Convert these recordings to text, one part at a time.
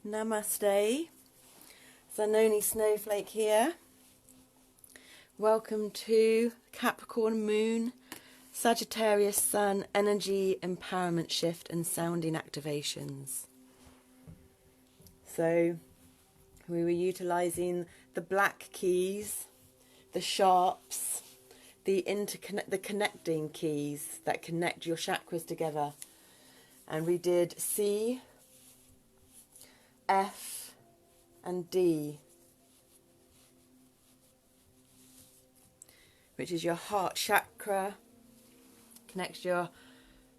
Namaste. Zanoni Snowflake here. Welcome to Capricorn Moon, Sagittarius Sun Energy Empowerment Shift and Sounding Activations. So we were utilising the black keys, the sharps, the connecting keys that connect your chakras together. And we did C, F and D, which is your heart chakra. Connects the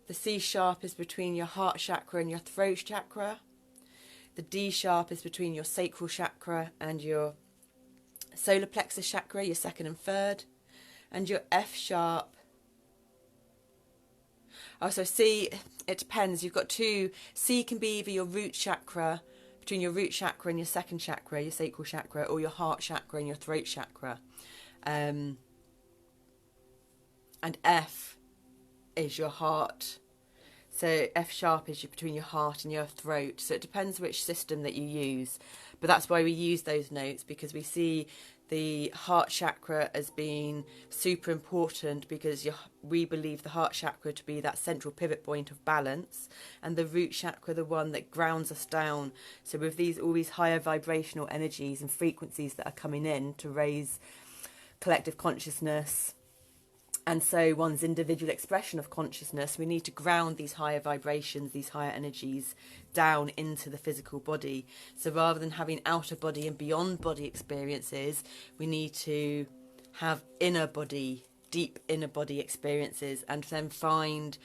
C sharp is between your heart chakra and your throat chakra. The D sharp is between your sacral chakra and your solar plexus chakra, your second and third. And your F sharp. Oh, so C, it depends. You've got two. C can be either your root chakra, between your root chakra and your second chakra, your sacral chakra, or your heart chakra and your throat chakra. And F is your heart. So F sharp is between your heart and your throat. So it depends which system that you use. But that's why we use those notes, because we see the heart chakra as being super important, because we believe the heart chakra to be that central pivot point of balance, and the root chakra the one that grounds us down. So with all these higher vibrational energies and frequencies that are coming in to raise collective consciousness, and so one's individual expression of consciousness, we need to ground these higher vibrations, these higher energies down into the physical body. So rather than having outer body and beyond body experiences, we need to have inner body, deep inner body experiences, and then find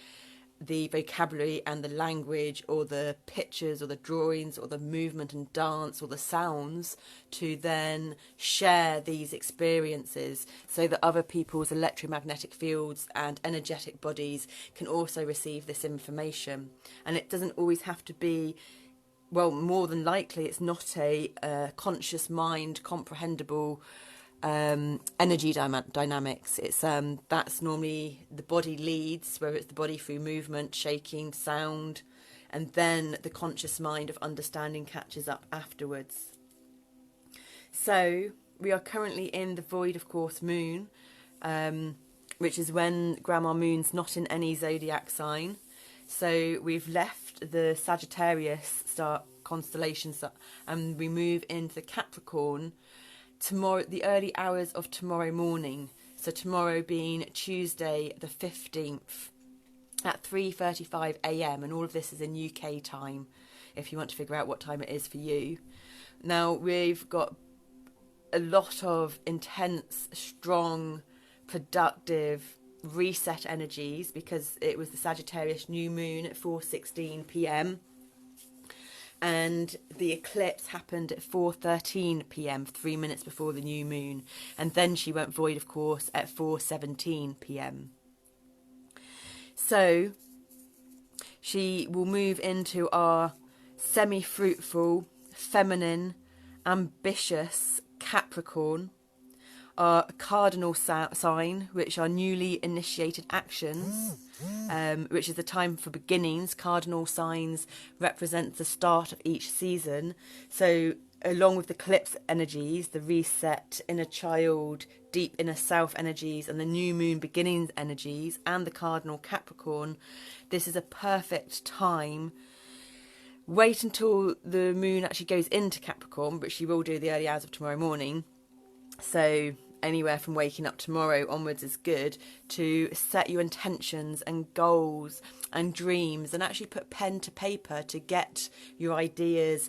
the vocabulary and the language or the pictures or the drawings or the movement and dance or the sounds to then share these experiences so that other people's electromagnetic fields and energetic bodies can also receive this information. And it doesn't always have to be, well, more than likely it's not a conscious mind comprehensible energy dynamics. It's that's normally the body leads, whether it's the body through movement, shaking, sound, and then the conscious mind of understanding catches up afterwards. So we are currently in the void, of course, moon, which is when Grandma Moon's not in any zodiac sign. So we've left the Sagittarius star constellations and we move into the Capricorn tomorrow, the early hours of tomorrow morning. So tomorrow being Tuesday the 15th at 3:35 a.m. and all of this is in UK time if you want to figure out what time it is for you. Now we've got a lot of intense, strong, productive reset energies because it was the Sagittarius new moon at 4:16 p.m. and the eclipse happened at 4:13 p.m, 3 minutes before the new moon. And then she went void, of course, at 4:17 p.m. So she will move into our semi-fruitful, feminine, ambitious Capricorn, our cardinal sign, which are newly initiated actions, which is the time for beginnings. Cardinal signs represent the start of each season. So along with the eclipse energies, the reset, inner child, deep inner self energies, and the new moon beginnings energies, and the cardinal Capricorn, this is a perfect time. Wait until the moon actually goes into Capricorn, but she will do the early hours of tomorrow morning. So anywhere from waking up tomorrow onwards is good to set your intentions and goals and dreams and actually put pen to paper to get your ideas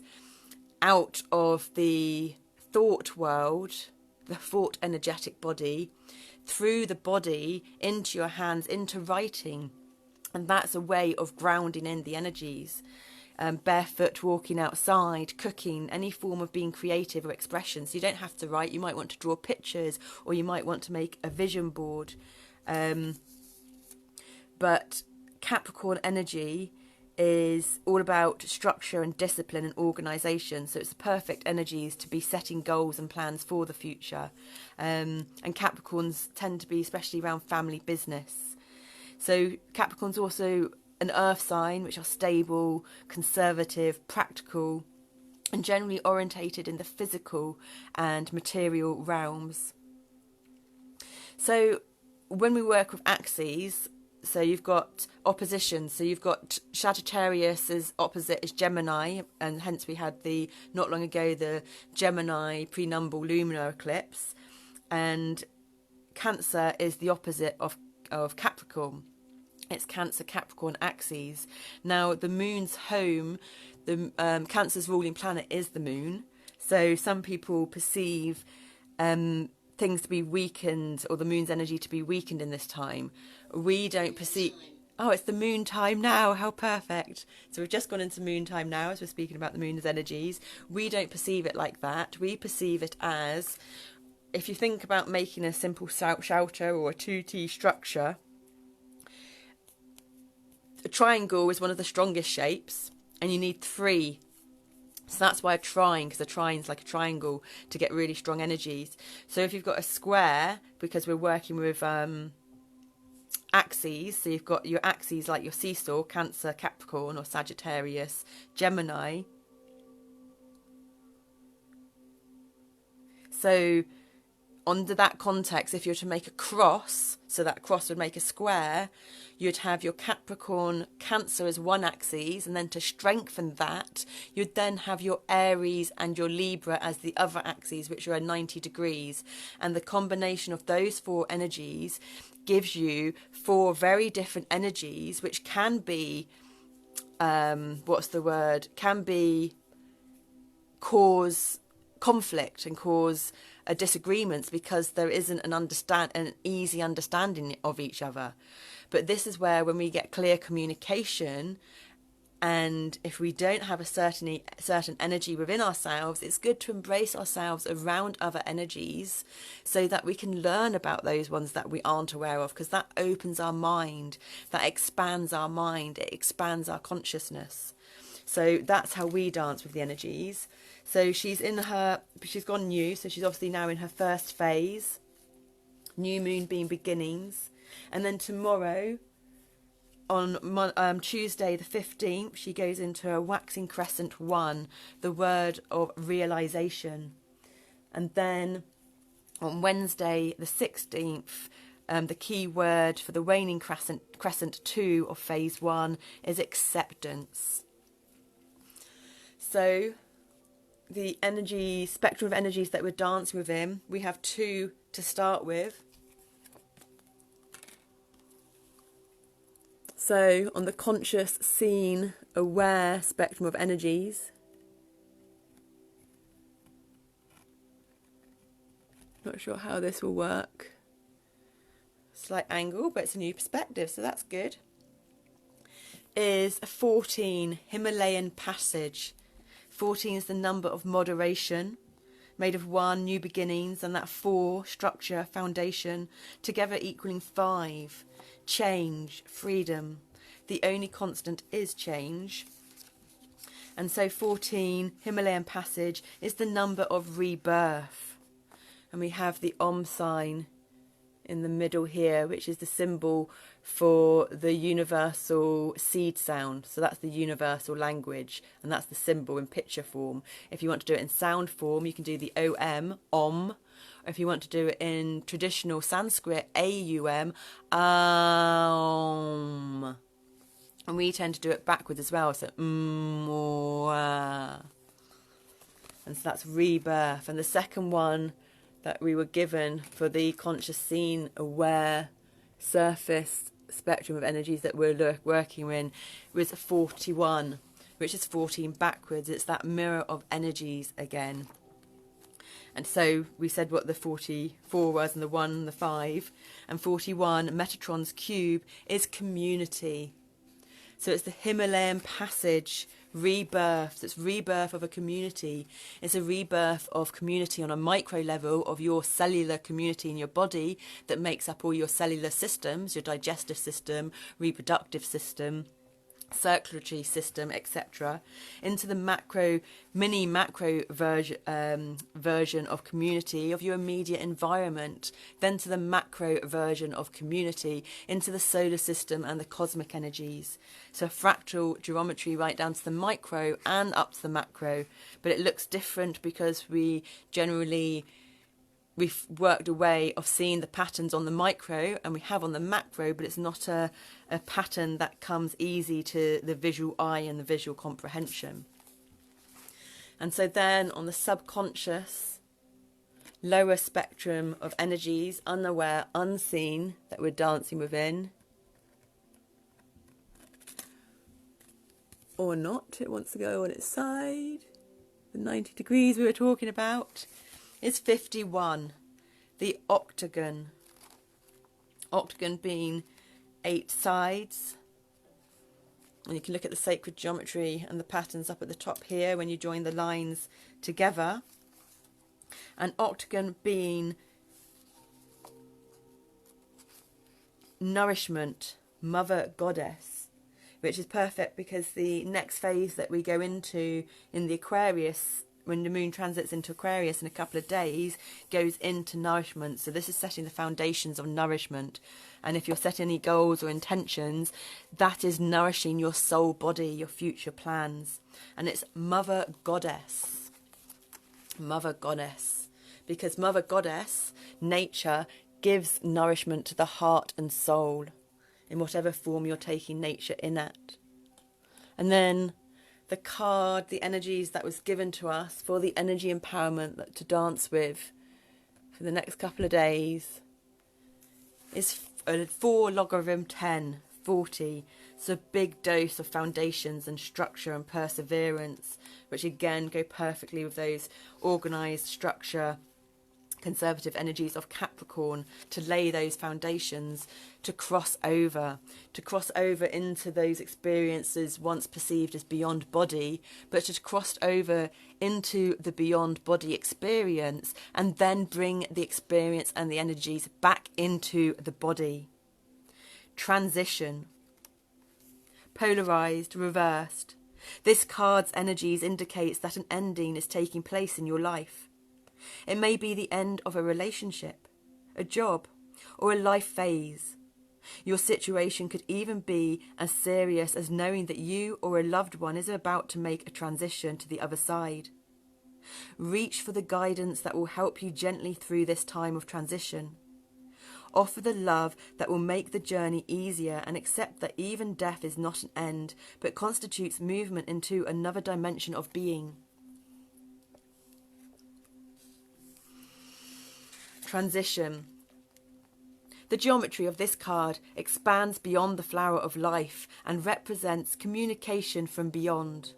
out of the thought world, the thought energetic body, through the body into your hands, into writing. And that's a way of grounding in the energies. Barefoot, walking outside, cooking, any form of being creative or expression. So you don't have to write, you might want to draw pictures or you might want to make a vision board. But Capricorn energy is all about structure and discipline and organisation. So it's the perfect energies to be setting goals and plans for the future. And Capricorns tend to be especially around family business. So Capricorn's also an earth sign, which are stable, conservative, practical, and generally orientated in the physical and material realms. So when we work with axes, so you've got opposition. So you've got Sagittarius's opposite is Gemini, and hence we had not long ago the Gemini prenumbral lunar eclipse, and Cancer is the opposite of Capricorn. It's Cancer Capricorn axes. Now the moon's home, the Cancer's ruling planet is the moon. So some people perceive things to be weakened, or the moon's energy to be weakened in this time. We don't perceive... Oh, it's the moon time now. How perfect. So we've just gone into moon time now as we're speaking about the moon's energies. We don't perceive it like that. We perceive it as, if you think about making a simple shelter or a 2T structure, a triangle is one of the strongest shapes, and you need 3. So that's why a trine, because a trine is like a triangle to get really strong energies. So if you've got a square, because we're working with axes, so you've got your axes like your seesaw, Cancer, Capricorn, or Sagittarius, Gemini. So under that context, if you were to make a cross, so that cross would make a square, you'd have your Capricorn, Cancer as one axis, and then to strengthen that, you'd then have your Aries and your Libra as the other axes, which are at 90 degrees. And the combination of those 4 energies gives you 4 very different energies, which can be, can be cause conflict and cause disagreements, because there isn't an easy understanding of each other. But this is where, when we get clear communication, and if we don't have a certain energy within ourselves, it's good to embrace ourselves around other energies so that we can learn about those ones that we aren't aware of, because that opens our mind, that expands our mind, it expands our consciousness. So that's how we dance with the energies. So she's gone new, so she's obviously now in her first phase, new moon being beginnings. And then tomorrow, on Tuesday the 15th, she goes into a waxing crescent 1, the word of realization. And then on Wednesday the 16th, the key word for the waning crescent 2 of phase 1 is acceptance. So the energy spectrum of energies that we're dancing within, we have 2 to start with. So on the conscious, seen, aware spectrum of energies, not sure how this will work. Slight angle, but it's a new perspective, so that's good. Is a 14, Himalayan passage. 14 is the number of moderation, made of 1, new beginnings, and that 4, structure, foundation, together equaling 5, change, freedom. The only constant is change. And so 14, Himalayan passage, is the number of rebirth. And we have the sign in the middle here, which is the symbol for the universal seed sound. So that's the universal language, and that's the symbol in picture form. If you want to do it in sound form, you can do the om, or if you want to do it in traditional Sanskrit, aum, aum. And we tend to do it backwards as well, so and so that's rebirth. And the second one that we were given for the conscious, seen, aware, surface spectrum of energies that we're working in was 41, which is 14 backwards. It's that mirror of energies again. And so we said what the 44 was, and the 1 and the 5. And 41, Metatron's cube, is community. So it's the Himalayan passage, rebirth. It's rebirth of a community. It's a rebirth of community on a micro level of your cellular community in your body that makes up all your cellular systems, your digestive system, reproductive system, circulatory system, etc., into the mini macro version of community of your immediate environment, then to the macro version of community, into the solar system and the cosmic energies. So fractal geometry right down to the micro and up to the macro, but it looks different because we've worked a way of seeing the patterns on the micro and we have on the macro, but it's not a pattern that comes easy to the visual eye and the visual comprehension. And so then on the subconscious, lower spectrum of energies, unaware, unseen, that we're dancing within, or not, it wants to go on its side, the 90 degrees we were talking about, is 51, the octagon. Octagon being 8 sides. And you can look at the sacred geometry and the patterns up at the top here when you join the lines together. And octagon being nourishment, mother goddess, which is perfect because the next phase that we go into in the Aquarius, when the moon transits into Aquarius in a couple of days, goes into nourishment. So this is setting the foundations of nourishment. And if you're setting any goals or intentions, that is nourishing your soul body, your future plans. And it's Mother Goddess. Mother Goddess. Because Mother Goddess, nature, gives nourishment to the heart and soul in whatever form you're taking nature in at. And then the card, the energies that was given to us for the energy empowerment to dance with for the next couple of days is 4 logarithm 10, 40. It's a big dose of foundations and structure and perseverance, which again go perfectly with those organised structure, conservative energies of Capricorn, to lay those foundations, to cross over into those experiences once perceived as beyond body, but to cross over into the beyond body experience and then bring the experience and the energies back into the body. Transition. Polarized, reversed. This card's energies indicates that an ending is taking place in your life. It may be the end of a relationship, a job, or a life phase. Your situation could even be as serious as knowing that you or a loved one is about to make a transition to the other side. Reach for the guidance that will help you gently through this time of transition. Offer the love that will make the journey easier and accept that even death is not an end, but constitutes movement into another dimension of being. Transition. The geometry of this card expands beyond the flower of life and represents communication from beyond.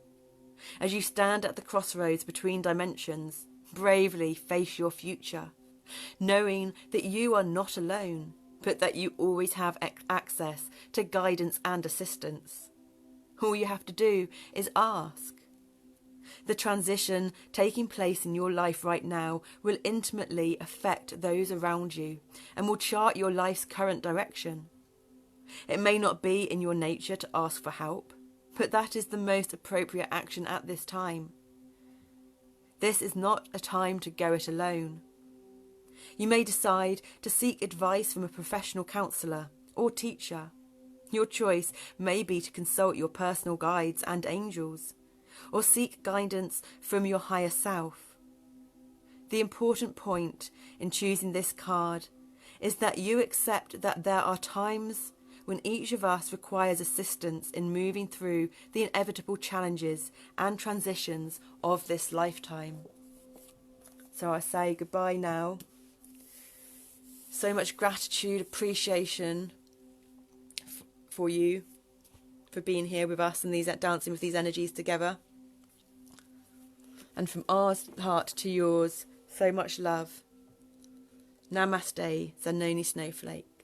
As you stand at the crossroads between dimensions, bravely face your future, knowing that you are not alone, but that you always have access to guidance and assistance. All you have to do is ask. The transition taking place in your life right now will intimately affect those around you and will chart your life's current direction. It may not be in your nature to ask for help, but that is the most appropriate action at this time. This is not a time to go it alone. You may decide to seek advice from a professional counsellor or teacher. Your choice may be to consult your personal guides and angels, or seek guidance from your higher self. The important point in choosing this card is that you accept that there are times when each of us requires assistance in moving through the inevitable challenges and transitions of this lifetime. So I say goodbye now. So much gratitude, appreciation for you, for being here with us and these dancing with these energies together. And from our heart to yours, so much love. Namaste, Zanoni Snowflake.